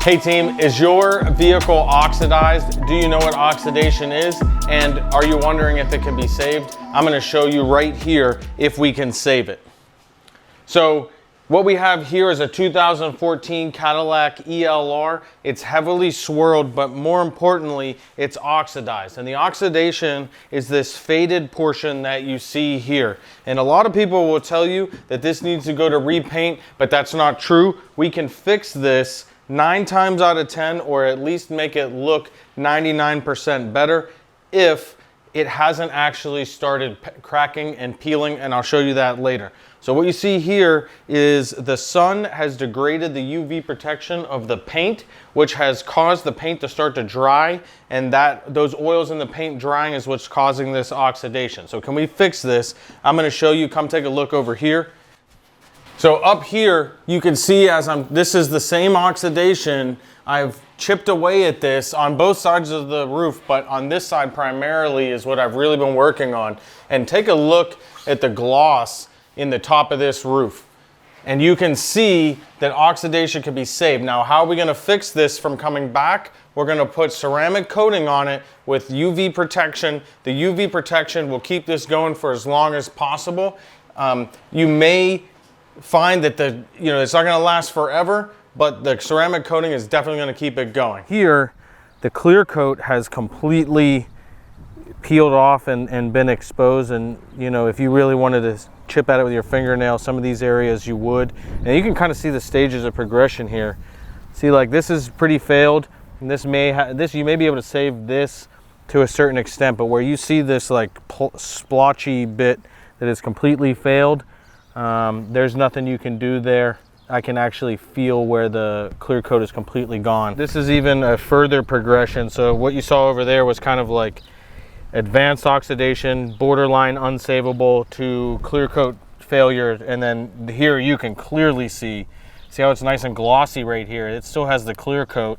Hey team, is your vehicle oxidized? Do you know what oxidation is? And are you wondering if it can be saved? I'm gonna show you right here if we can save it. So what we have here is a 2014 Cadillac ELR. It's heavily swirled, but more importantly, it's oxidized. And the oxidation is this faded portion that you see here. And a lot of people will tell you that this needs to go to repaint, but that's not true. We can fix this 9 times out of 10, or at least make it look 99% better if it hasn't actually started cracking and peeling, and I'll show you that later. So what you see here is the sun has degraded the UV protection of the paint, which has caused the paint to start to dry, and those oils in the paint drying is what's causing this oxidation. So can we fix this? I'm gonna show you, come take a look over here. So up here, you can see this is the same oxidation. I've chipped away at this on both sides of the roof, but on this side primarily is what I've really been working on. And take a look at the gloss in the top of this roof. And you can see that oxidation can be saved. Now, how are we gonna fix this from coming back? We're gonna put ceramic coating on it with UV protection. The UV protection will keep this going for as long as possible. You may find that it's not gonna last forever, but the ceramic coating is definitely gonna keep it going. Here, the clear coat has completely peeled off and been exposed, and if you really wanted to chip at it with your fingernail, some of these areas you would. And you can kind of see the stages of progression here. See, like this is pretty failed, and you may be able to save this to a certain extent, but where you see this like splotchy bit that is completely failed, there's nothing you can do there. I can actually feel where the clear coat is completely gone. This is even a further progression. So what you saw over there was kind of like advanced oxidation, borderline unsavable, to clear coat failure. And then here you can clearly see how it's nice and glossy right here. It still has the clear coat.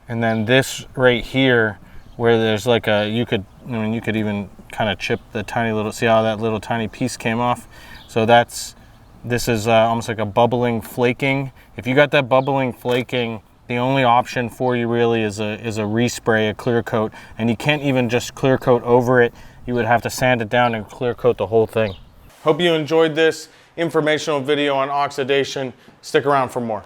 And then this right here, where there's like you could even kind of chip the tiny little, see how that little tiny piece came off? So this is almost like a bubbling flaking. If you got that bubbling flaking, the only option for you really is a respray, a clear coat, and you can't even just clear coat over it. You would have to sand it down and clear coat the whole thing. Hope you enjoyed this informational video on oxidation. Stick around for more.